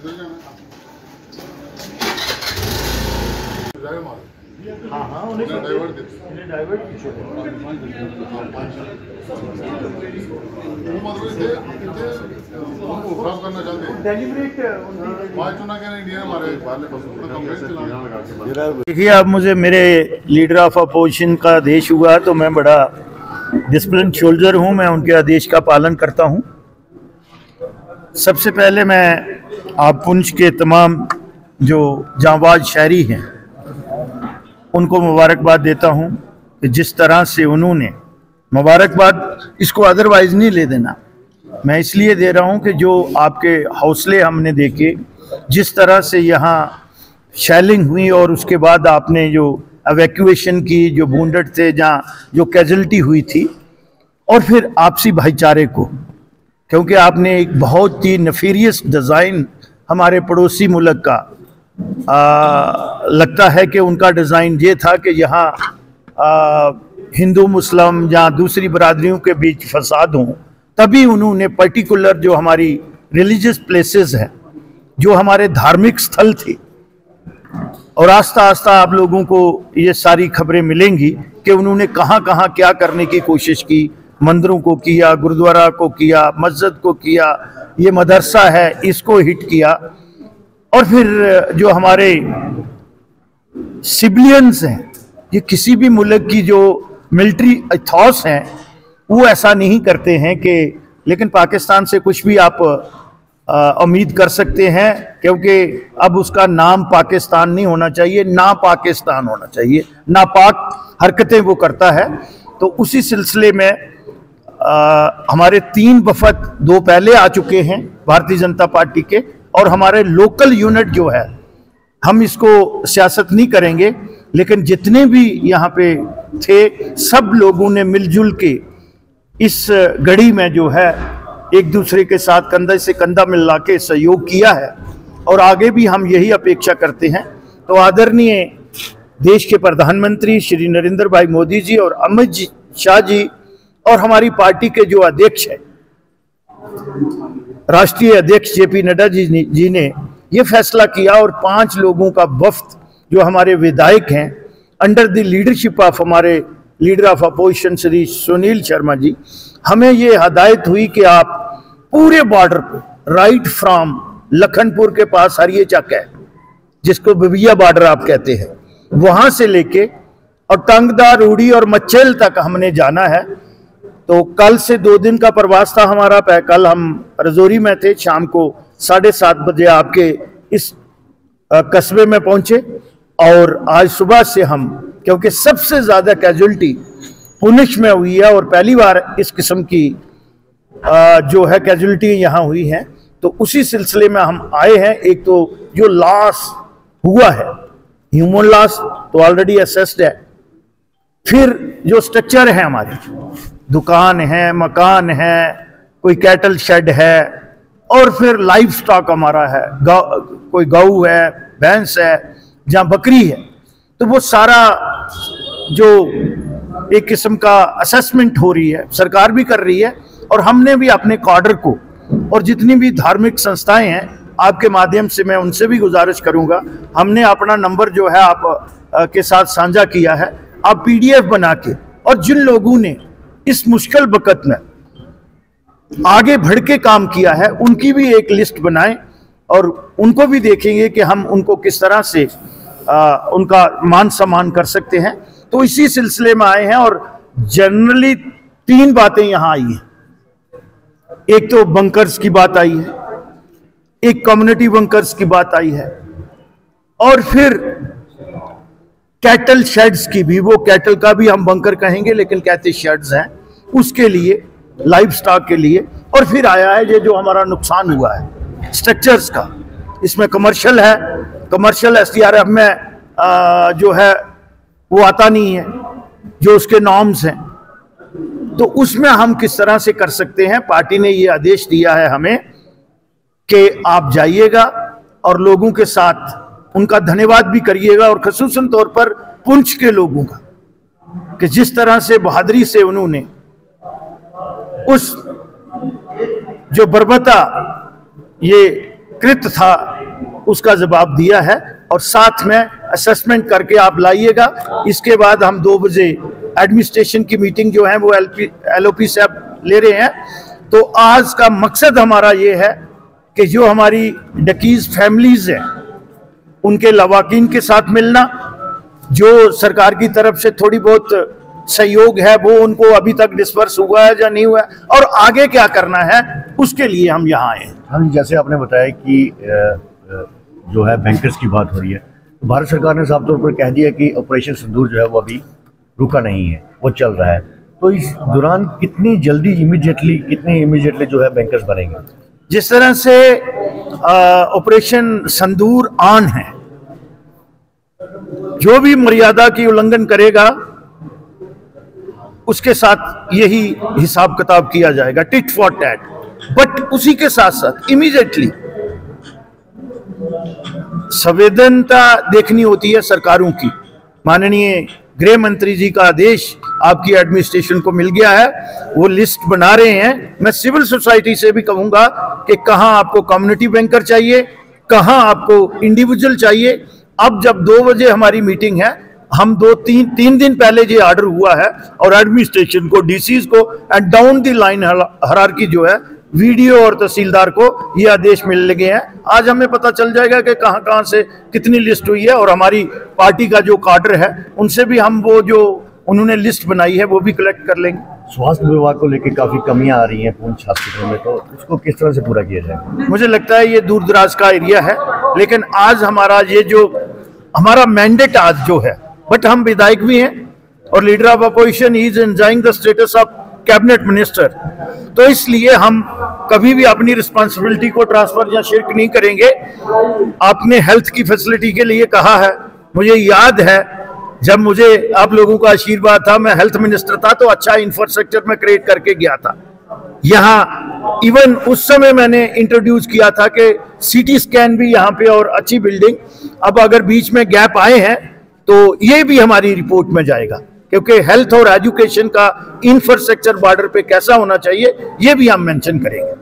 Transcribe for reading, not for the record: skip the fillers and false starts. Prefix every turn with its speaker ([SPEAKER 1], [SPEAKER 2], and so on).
[SPEAKER 1] हाँ हाँ उन्हें डाइवर्ट
[SPEAKER 2] देखिए, अब मुझे मेरे लीडर ऑफ अपोजिशन का आदेश हुआ तो मैं बड़ा डिसिप्लिन शोल्डर हूँ, मैं उनके आदेश का पालन करता हूँ। सबसे पहले मैं आप पुंछ के तमाम जो जांबाज शहरी हैं उनको मुबारकबाद देता हूं कि जिस तरह से उन्होंने मुबारकबाद, इसको अदरवाइज नहीं ले देना, मैं इसलिए दे रहा हूं कि जो आपके हौसले हमने देखे, जिस तरह से यहाँ शेलिंग हुई और उसके बाद आपने जो एवैक्यूएशन की, जो वुंडेड थे, जहाँ जो कैजुअल्टी हुई थी, और फिर आपसी भाईचारे को, क्योंकि आपने एक बहुत ही नफीरियस डिज़ाइन हमारे पड़ोसी मुल्क का लगता है कि उनका डिज़ाइन ये था कि यहाँ हिंदू मुस्लिम या दूसरी बरादरियों के बीच फसाद हों, तभी उन्होंने पर्टिकुलर जो हमारी रिलीजियस प्लेसेस हैं, जो हमारे धार्मिक स्थल थे, और आस्ता आस्ता आप लोगों को ये सारी खबरें मिलेंगी कि उन्होंने कहाँ कहाँ क्या करने की कोशिश की, मंदिरों को किया, गुरुद्वारा को किया, मस्जिद को किया, ये मदरसा है इसको हिट किया, और फिर जो हमारे सिविलियंस हैं, ये किसी भी मुल्क की जो मिलिट्री एथॉस हैं वो ऐसा नहीं करते हैं कि, लेकिन पाकिस्तान से कुछ भी आप उम्मीद कर सकते हैं, क्योंकि अब उसका नाम पाकिस्तान नहीं होना चाहिए, ना पाकिस्तान होना चाहिए, नापाक हरकतें वो करता है। तो उसी सिलसिले में हमारे 3 वफद, 2 पहले आ चुके हैं भारतीय जनता पार्टी के, और हमारे लोकल यूनिट जो है, हम इसको सियासत नहीं करेंगे, लेकिन जितने भी यहाँ पे थे सब लोगों ने मिलजुल के इस घड़ी में जो है एक दूसरे के साथ कंधे से कंधा मिला के सहयोग किया है, और आगे भी हम यही अपेक्षा करते हैं। तो आदरणीय देश के प्रधानमंत्री श्री नरेंद्र भाई मोदी जी और अमित शाह जी और हमारी पार्टी के जो अध्यक्ष है, राष्ट्रीय अध्यक्ष जेपी नड्डा जी ने ये फैसला किया, और 5 लोगों का वफ्द जो हमारे विधायक हैं, अंडर द लीडरशिप ऑफ हमारे leader of opposition Shri Sunil Sharma ji, हमें ये हदायत हुई कि आप पूरे बॉर्डर पर, राइट फ्रॉम लखनपुर के पास हरिये चक है जिसको बबिया बॉर्डर आप कहते हैं, वहां से लेके और टंगदा, रूड़ी और मच्चेल तक हमने जाना है। तो कल से 2 दिन का प्रवास था हमारा। कल हम रजौरी में थे, शाम को 7:30 बजे आपके इस कस्बे में पहुंचे, और आज सुबह से हम, क्योंकि सबसे ज्यादा कैजुअल्टी पुंछ में हुई है और पहली बार इस किस्म की जो है कैजुअल्टी यहाँ हुई है, तो उसी सिलसिले में हम आए हैं। एक तो जो लॉस हुआ है, ह्यूमन लॉस तो ऑलरेडी असेस्ड है, फिर जो स्ट्रक्चर है, हमारे दुकान है, मकान है, कोई कैटल शेड है, और फिर लाइफ स्टॉक हमारा है, कोई गऊ है, भैंस है, जहाँ बकरी है, तो वो सारा जो एक किस्म का असेसमेंट हो रही है, सरकार भी कर रही है, और हमने भी अपने कॉर्डर को, और जितनी भी धार्मिक संस्थाएं हैं, आपके माध्यम से मैं उनसे भी गुजारिश करूंगा, हमने अपना नंबर जो है आप के साथ साझा किया है, आप PDF बना के, और जिन लोगों ने इस मुश्किल वक्त में आगे बढ़ के काम किया है उनकी भी एक लिस्ट बनाएं, और उनको भी देखेंगे कि हम उनको किस तरह से उनका मान सम्मान कर सकते हैं। तो इसी सिलसिले में आए हैं, और जनरली 3 बातें यहाँ आई हैं। एक तो बंकर्स की बात आई है, एक कम्युनिटी बंकर्स की बात आई है, और फिर कैटल शेड्स की भी, वो कैटल का भी हम बंकर कहेंगे लेकिन कहते शेड्स हैं, उसके लिए, लाइफ स्टॉक के लिए, और फिर आया है ये जो हमारा नुकसान हुआ है स्ट्रक्चर्स का। इसमें कमर्शियल है, कमर्शियल SDRF में जो है वो आता नहीं है, जो उसके नॉर्म्स हैं, तो उसमें हम किस तरह से कर सकते हैं। पार्टी ने ये आदेश दिया है हमें कि आप जाइएगा और लोगों के साथ उनका धन्यवाद भी करिएगा, और खसूसन तौर पर पुंछ के लोगों का, कि जिस तरह से बहादुरी से उन्होंने उस जो बर्बता ये कृत था उसका जवाब दिया है, और साथ में असेसमेंट करके आप लाइएगा। इसके बाद हम 2 बजे एडमिनिस्ट्रेशन की मीटिंग जो है वो LOP से आप ले रहे हैं। तो आज का मकसद हमारा ये है कि जो हमारी डकीज फैमिलीज हैं उनके लवाकिन के साथ मिलना, जो सरकार की तरफ से थोड़ी बहुत सहयोग है वो उनको अभी तक डिस्पर्स हुआ है या नहीं हुआ है, और आगे क्या करना है उसके लिए हम यहाँ आए हैं।
[SPEAKER 3] हाँ, जैसे आपने बताया कि जो है बैंकर्स की बात हो रही है, तो भारत सरकार ने साफ तौर पर कह दिया कि ऑपरेशन सिंदूर जो है वो अभी रुका नहीं है, वो चल रहा है। तो इस दौरान कितनी इमीडिएटली जो है बैंकर्स बनेंगे?
[SPEAKER 2] जिस तरह से ऑपरेशन सिंदूर ऑन है, जो भी मर्यादा की उल्लंघन करेगा उसके साथ यही हिसाब किताब किया जाएगा, टिट फॉर टैट। बट उसी के साथ साथ इमीडिएटली संवेदनता देखनी होती है सरकारों की। माननीय गृह मंत्री जी का आदेश आपकी एडमिनिस्ट्रेशन को मिल गया है, वो लिस्ट बना रहे हैं। मैं सिविल सोसाइटी से भी कहूंगा कि कहां आपको कम्युनिटी बैंकर चाहिए, कहां आपको इंडिविजुअल चाहिए। अब जब 2 बजे हमारी मीटिंग है, हम 2-3 दिन पहले ये ऑर्डर हुआ है और एडमिनिस्ट्रेशन को, डीसीज को and down the line hierarchy जो है वीडियो और तहसीलदार को ये आदेश मिल गए हैं। आज हमें पता चल जाएगा कि कहां से कितनी लिस्ट हुई है, और हमारी पार्टी का जो काडर है उनसे भी हम वो जो उन्होंने लिस्ट बनाई है वो भी कलेक्ट कर लेंगे।
[SPEAKER 3] स्वास्थ्य विभाग को लेकर काफी कमियां आ रही हैं पुंछ हॉस्पिटल में, तो उसको किस तरह से पूरा किया जाएगा?
[SPEAKER 2] मुझे लगता है ये दूर दराज का एरिया है, लेकिन आज हमारा मैंडेट आज जो है, बट हम विधायक भी हैं और leader of opposition is enjoying the status of cabinet minister, तो इसलिए हम कभी भी अपनी रिस्पांसिबिलिटी को ट्रांसफर या शिरक नहीं करेंगे। आपने हेल्थ की फैसिलिटी के लिए कहा है, मुझे याद है जब मुझे आप लोगों का आशीर्वाद था, मैं हेल्थ मिनिस्टर था, तो अच्छा इंफ्रास्ट्रक्चर में क्रिएट करके गया था यहाँ। इवन उस समय मैंने इंट्रोड्यूस किया था कि CT स्कैन भी यहाँ पे और अच्छी बिल्डिंग। अब अगर बीच में गैप आए हैं तो ये भी हमारी रिपोर्ट में जाएगा, क्योंकि हेल्थ और एजुकेशन का इंफ्रास्ट्रक्चर बॉर्डर पे कैसा होना चाहिए ये भी हम मेंशन करेंगे।